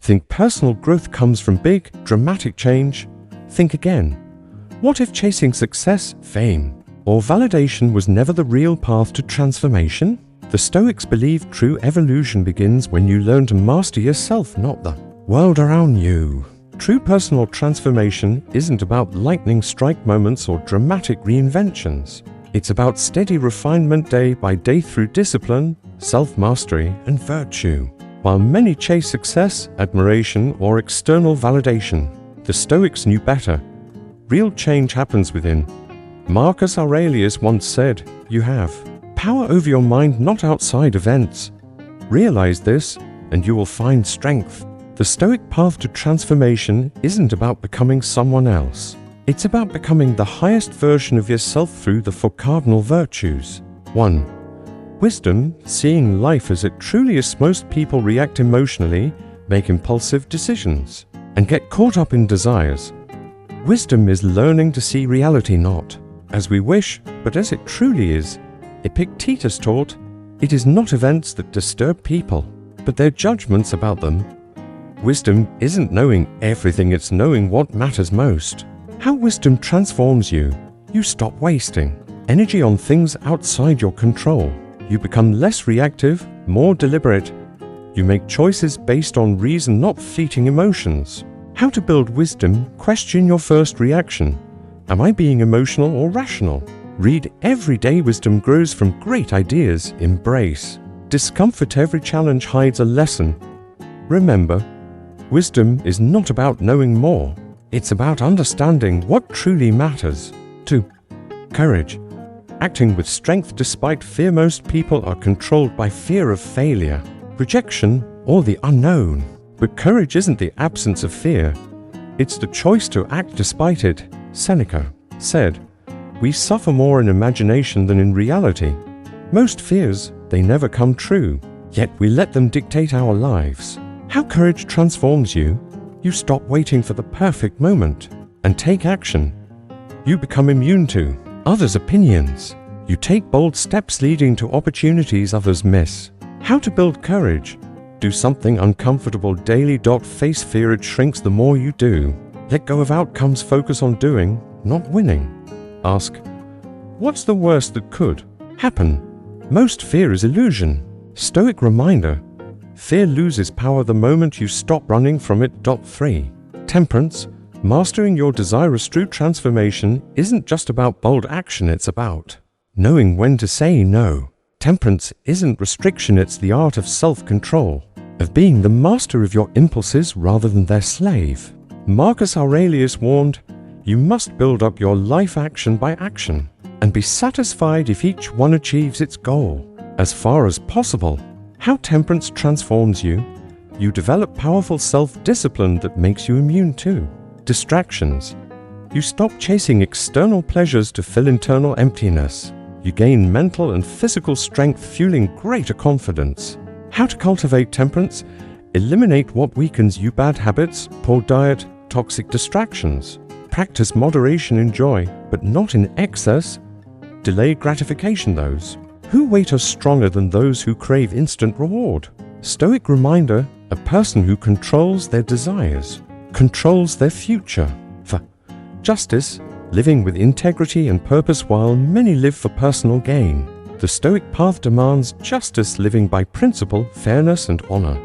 Think personal growth comes from big, dramatic change? Think again. What if chasing success, fame, or validation was never the real path to transformation? The Stoics believe true evolution begins when you learn to master yourself, not the world around you. True personal transformation isn't about lightning strike moments or dramatic reinventions. It's about steady refinement day by day through discipline, self-mastery, and virtue. While many chase success, admiration, or external validation, the Stoics knew better. Real change happens within. Marcus Aurelius once said, "You have power over your mind, not outside events. Realize this, and you will find strength." The Stoic path to transformation isn't about becoming someone else. It's about becoming the highest version of yourself through the four cardinal virtues. 1. Wisdom, seeing life as it truly is. Most people react emotionally, make impulsive decisions, and get caught up in desires. Wisdom is learning to see reality not as we wish, but as it truly is. Epictetus taught, "It is not events that disturb people, but their judgments about them." Wisdom isn't knowing everything, it's knowing what matters most. How wisdom transforms you. You stop wasting energy on things outside your control. You become less reactive, more deliberate. You make choices based on reason, not fleeting emotions. How to build wisdom? Question your first reaction. Am I being emotional or rational? Read every day. Wisdom grows from great ideas. Embrace discomfort. Every challenge hides a lesson. Remember, wisdom is not about knowing more. It's about understanding what truly matters. 2. Courage. Acting with strength despite fear. Most people are controlled by fear of failure, rejection, or the unknown. But courage isn't the absence of fear. It's the choice to act despite it. Seneca said, "We suffer more in imagination than in reality." Most fears, they never come true, yet we let them dictate our lives. How courage transforms you? You stop waiting for the perfect moment and take action. You become immune to others' opinions. You take bold steps leading to opportunities others miss. How to build courage? Do something uncomfortable daily. Face fear, it shrinks the more you do. Let go of outcomes, focus on doing, not winning. Ask, what's the worst that could happen? Most fear is illusion. Stoic reminder, fear loses power the moment you stop running from it. 3. Temperance. Mastering your desires. True transformation isn't just about bold action, it's about knowing when to say no. Temperance isn't restriction, it's the art of self-control, of being the master of your impulses rather than their slave. Marcus Aurelius warned, "You must build up your life action by action, and be satisfied if each one achieves its goal, as far as possible." How temperance transforms you? You develop powerful self-discipline that makes you immune to distractions. You stop chasing external pleasures to fill internal emptiness. You gain mental and physical strength, fueling greater confidence. How to cultivate temperance? Eliminate what weakens you. Bad habits, poor diet, toxic distractions. Practice moderation in joy, but not in excess. Delay gratification. Those who wait are stronger than those who crave instant reward. Stoic reminder, a person who controls their desires controls their future. For justice, living with integrity and purpose. While many live for personal gain, the Stoic path demands justice, living by principle, fairness, and honor.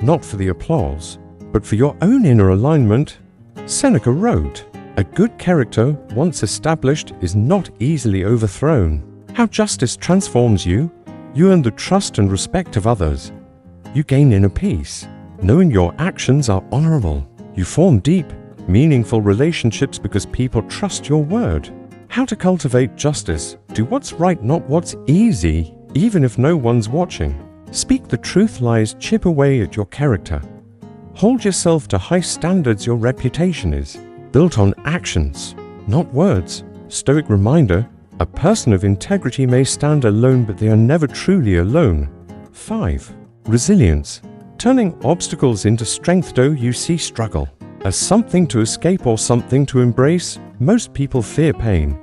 Not for the applause, but for your own inner alignment. Seneca wrote, "A good character, once established, is not easily overthrown." How justice transforms you? You earn the trust and respect of others. You gain inner peace, knowing your actions are honorable. You form deep, meaningful relationships because people trust your word. How to cultivate justice? Do what's right, not what's easy, even if no one's watching. Speak the truth. Lies chip away at your character. Hold yourself to high standards. Your reputation is built on actions, not words. Stoic reminder, a person of integrity may stand alone, but they are never truly alone. 5. Resilience. Turning obstacles into strength. Do you see struggle as something to escape or something to embrace? Most people fear pain,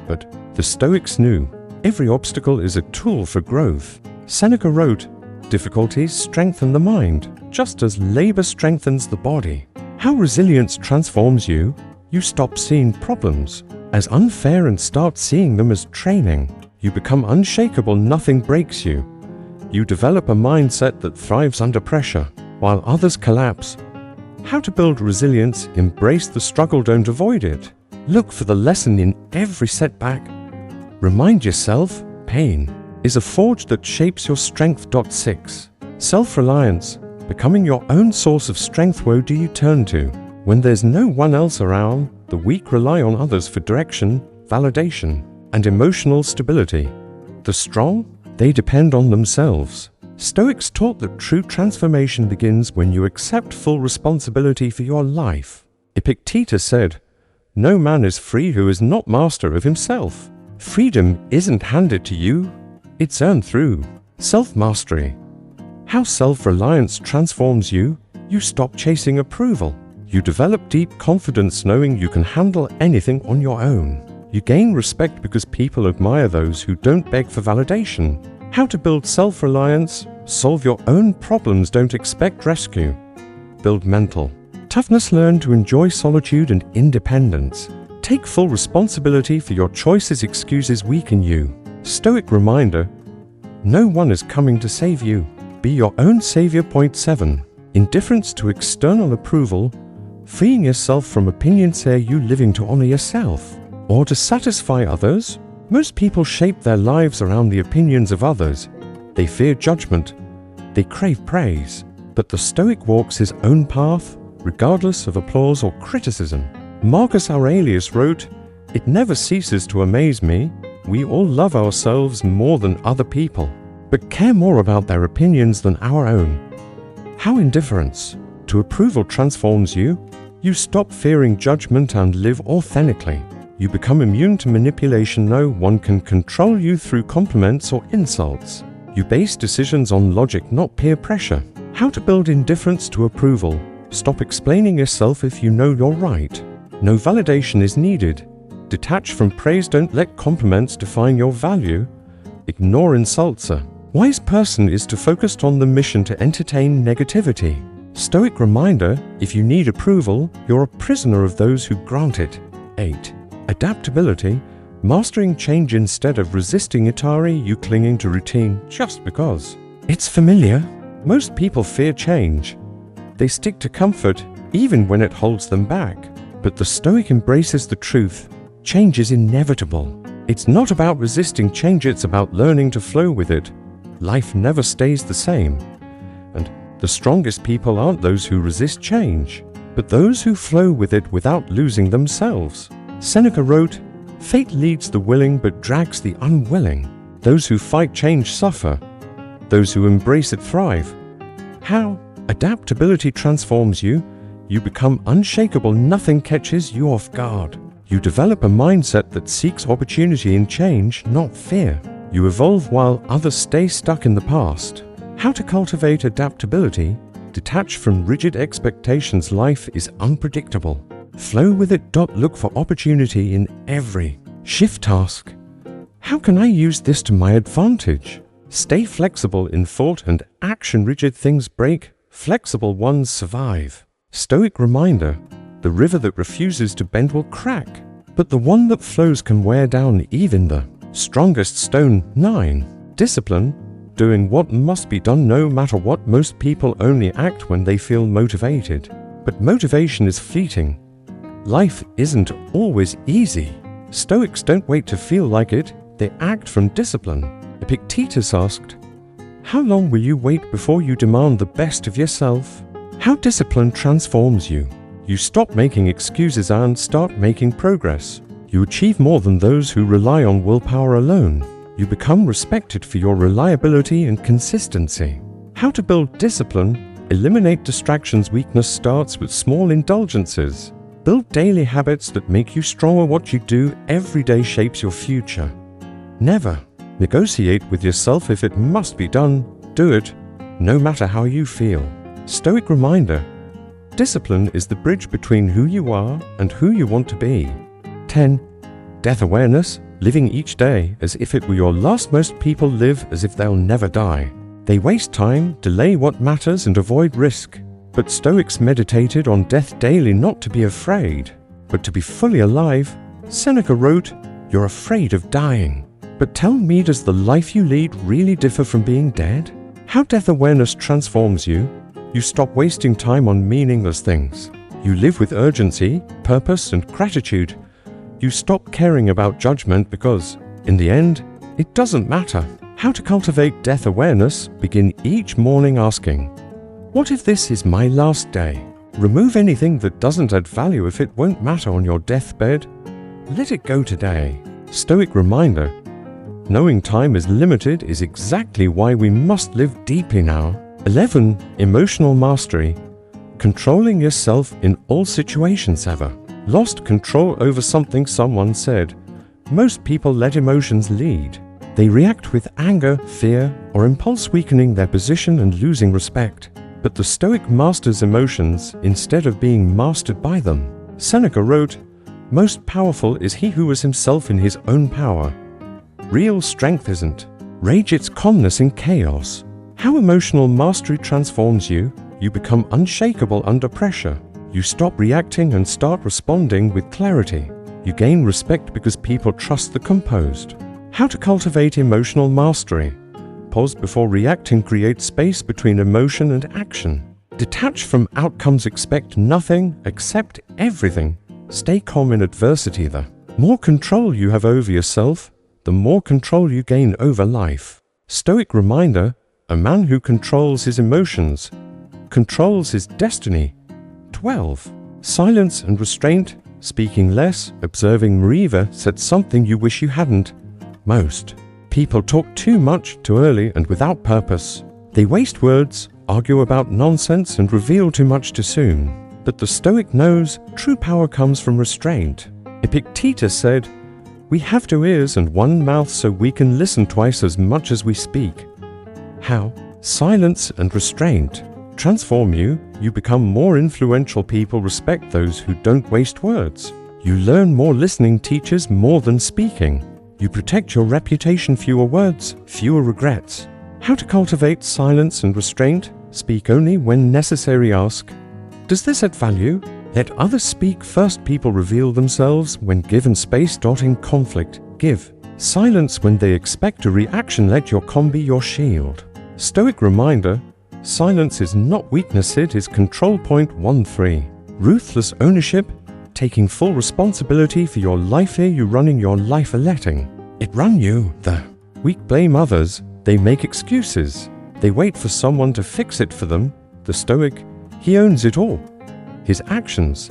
but the Stoics knew every obstacle is a tool for growth. Seneca wrote, Difficulties strengthen the mind, just as labor strengthens the body. How resilience transforms you: you stop seeing problems as unfair and start seeing them as training. You become unshakable, nothing breaks you. You develop a mindset that thrives under pressure, while others collapse. How to build resilience: embrace the struggle, don't avoid it. Look for the lesson in every setback. Remind yourself, pain is a forge that shapes your strength. 6. Self-reliance, becoming your own source of strength. Where do you turn to when there's no one else around? The weak rely on others for direction, validation, and emotional stability. The strong, they depend on themselves. Stoics taught that true transformation begins when you accept full responsibility for your life. Epictetus said, "No man is free who is not master of himself." Freedom isn't handed to you, it's earned through self-mastery. How self-reliance transforms you: you stop chasing approval. You develop deep confidence knowing you can handle anything on your own. You gain respect because people admire those who don't beg for validation. How to build self-reliance: solve your own problems, don't expect rescue. Build mental toughness, learn to enjoy solitude and independence. Take full responsibility for your choices, excuses weaken you. Stoic reminder: no one is coming to save you. Be your own savior. 7. Indifference to external approval, freeing yourself from opinions. Are you living to honor yourself or to satisfy others? Most people shape their lives around the opinions of others. They fear judgment, they crave praise, but the Stoic walks his own path, regardless of applause or criticism. Marcus Aurelius wrote, "It never ceases to amaze me, we all love ourselves more than other people, but care more about their opinions than our own." How indifference to approval transforms you: you stop fearing judgment and live authentically. You become immune to manipulation, no one can control you through compliments or insults. You base decisions on logic, not peer pressure. How to build indifference to approval: stop explaining yourself if you know you're right. No validation is needed. Detach from praise, don't let compliments define your value. Ignore insults. A wise person is to focus on the mission to entertain negativity. Stoic reminder: if you need approval, you're a prisoner of those who grant it. 8. Adaptability, mastering change instead of resisting it. Are you clinging to routine just because it's familiar? Most people fear change. They stick to comfort even when it holds them back. But the Stoic embraces the truth: change is inevitable. It's not about resisting change, it's about learning to flow with it. Life never stays the same. And the strongest people aren't those who resist change, but those who flow with it without losing themselves. Seneca wrote, "Fate leads the willing but drags the unwilling. Those who fight change suffer. Those who embrace it thrive." How adaptability transforms you: you become unshakable, nothing catches you off guard. You develop a mindset that seeks opportunity in change, not fear. You evolve while others stay stuck in the past. How to cultivate adaptability: detach from rigid expectations, life is unpredictable. Flow with it. Look for opportunity in every shift task. How can I use this to my advantage? Stay flexible in thought and action. Rigid things break, flexible ones survive. Stoic reminder: the river that refuses to bend will crack, but the one that flows can wear down even the strongest stone. 9. Discipline, doing what must be done no matter what. Most people only act when they feel motivated, but motivation is fleeting. Life isn't always easy. Stoics don't wait to feel like it, they act from discipline. Epictetus asked, "How long will you wait before you demand the best of yourself?" How discipline transforms you: you stop making excuses and start making progress. You achieve more than those who rely on willpower alone. You become respected for your reliability and consistency. How to build discipline: eliminate distractions. Weakness starts with small indulgences. Build daily habits that make you stronger. What you do every day shapes your future. Never negotiate with yourself. If it must be done, do it, no matter how you feel. Stoic reminder: discipline is the bridge between who you are and who you want to be. 10. Death awareness, living each day as if it were your last. Most people live as if they'll never die. They waste time, delay what matters, and avoid risk. But Stoics meditated on death daily, not to be afraid, but to be fully alive. Seneca wrote, "You're afraid of dying. But tell me, does the life you lead really differ from being dead?" How death awareness transforms you. You stop wasting time on meaningless things. You live with urgency, purpose, and gratitude. You stop caring about judgment because, in the end, it doesn't matter. How to cultivate death awareness. Begin each morning asking, what if this is my last day? Remove anything that doesn't add value if it won't matter on your deathbed. Let it go today. Stoic reminder. Knowing time is limited is exactly why we must live deeply now. 11. Emotional mastery. Controlling yourself in all situations ever. Lost control over something someone said. Most people let emotions lead. They react with anger, fear, or impulse, weakening their position and losing respect. But the Stoic masters emotions instead of being mastered by them. Seneca wrote, "Most powerful is he who is himself in his own power." Real strength isn't rage, it's calmness in chaos. How emotional mastery transforms you. You become unshakable under pressure. You stop reacting and start responding with clarity. You gain respect because people trust the composed. How to cultivate emotional mastery. Pause before reacting, create space between emotion and action. Detach from outcomes, expect nothing, accept everything. Stay calm in adversity. The more control you have over yourself, the more control you gain over life. Stoic reminder, a man who controls his emotions controls his destiny. 12. Silence and restraint. Speaking less, observing. Mariva said something you wish you hadn't. Most people talk too much, too early, and without purpose. They waste words, argue about nonsense, and reveal too much too soon. But the Stoic knows true power comes from restraint. Epictetus said, "We have 2 ears and 1 mouth so we can listen twice as much as we speak." How? Silence and restraint transform you. You become more influential. People respect those who don't waste words. You learn more listening teaches more than speaking. You protect your reputation. Fewer words, fewer regrets. How to cultivate silence and restraint. Speak only when necessary. Ask, does this add value? Let others speak first. People reveal themselves when given space. In conflict, give silence when they expect a reaction. Let your calm be your shield. Stoic reminder, silence is not weakness, it is control. 13. Ruthless ownership. Taking full responsibility for your life. Here you running your life or letting it run you. The weak blame others. They make excuses. They wait for someone to fix it for them. The Stoic, he owns it all. His actions,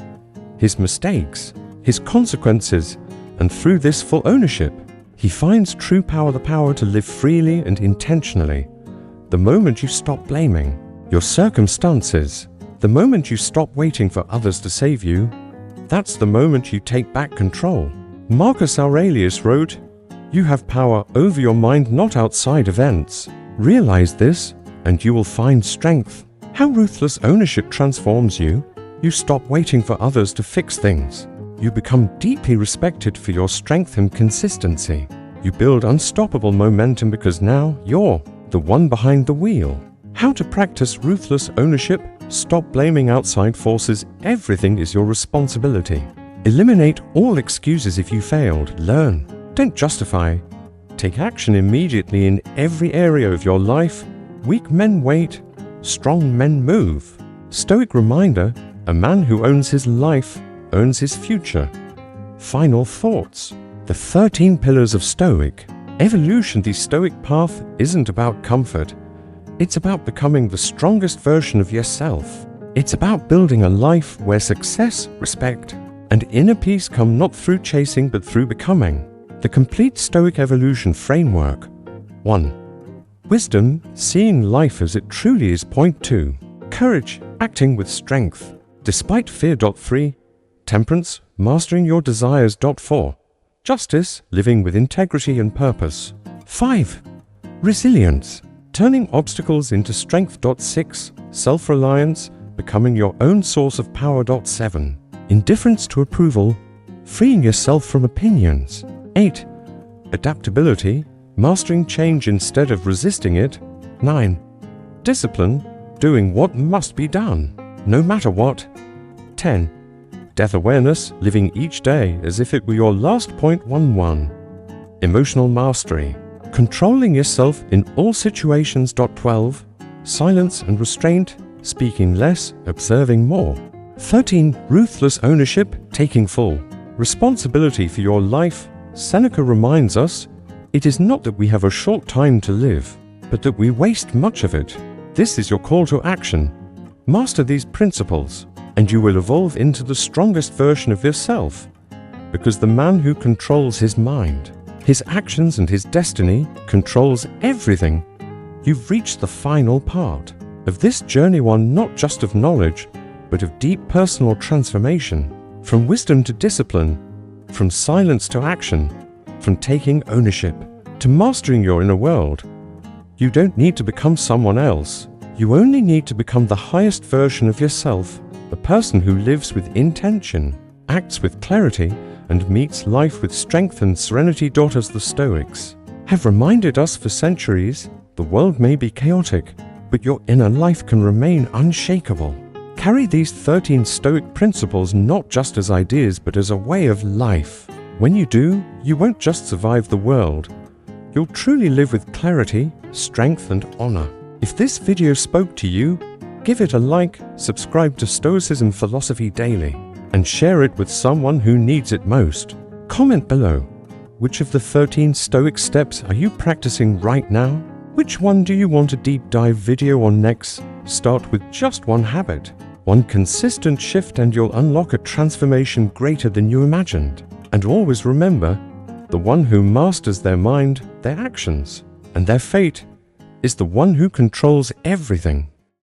his mistakes, his consequences, and through this full ownership, he finds true power, the power to live freely and intentionally. The moment you stop blaming your circumstances, the moment you stop waiting for others to save you, that's the moment you take back control. Marcus Aurelius wrote, "You have power over your mind, not outside events. Realize this, and you will find strength." How ruthless ownership transforms you. You stop waiting for others to fix things. You become deeply respected for your strength and consistency. You build unstoppable momentum because now you're the one behind the wheel. How to practice ruthless ownership. Stop blaming outside forces. Everything is your responsibility. Eliminate all excuses if you failed. Learn. Don't justify. Take action immediately in every area of your life. Weak men wait. Strong men move. Stoic reminder, a man who owns his life owns his future. Final thoughts. The 13 pillars of Stoic Evolution. The Stoic path isn't about comfort. It's about becoming the strongest version of yourself. It's about building a life where success, respect, and inner peace come not through chasing but through becoming. The complete Stoic evolution framework. 1. Wisdom, seeing life as it truly is. 2. Courage, acting with strength, despite fear. 3. Temperance, mastering your desires. 4. Justice, living with integrity and purpose. 5. Resilience, turning obstacles into strength. 6. Self-reliance, becoming your own source of power. 7. Indifference to approval, freeing yourself from opinions. 8. Adaptability, mastering change instead of resisting it. 9. Discipline, doing what must be done, no matter what. 10. Death awareness, living each day as if it were your last. 11. Emotional mastery, controlling yourself in all situations. 12. Silence and restraint, speaking less, observing more. 13. Ruthless ownership, taking full responsibility for your life. Seneca reminds us, it is not that we have a short time to live, but that we waste much of it. This is your call to action. Master these principles, and you will evolve into the strongest version of yourself. Because the man who controls his mind, his actions and his destiny controls everything. You've reached the final part of this journey, one not just of knowledge, but of deep personal transformation. From wisdom to discipline, from silence to action, from taking ownership to mastering your inner world. You don't need to become someone else. You only need to become the highest version of yourself, a person who lives with intention, acts with clarity, and meets life with strength and serenity. As the Stoics have reminded us for centuries, the world may be chaotic, but your inner life can remain unshakable. Carry these 13 Stoic principles not just as ideas, but as a way of life. When you do, you won't just survive the world. You'll truly live with clarity, strength, and honor. If this video spoke to you, give it a like, subscribe to Stoicism Philosophy Daily, and share it with someone who needs it most. Comment below. Which of the 13 Stoic steps are you practicing right now? Which one do you want a deep dive video on next? Start with just one habit, one consistent shift, and you'll unlock a transformation greater than you imagined. And always remember, the one who masters their mind, their actions, and their fate is the one who controls everything.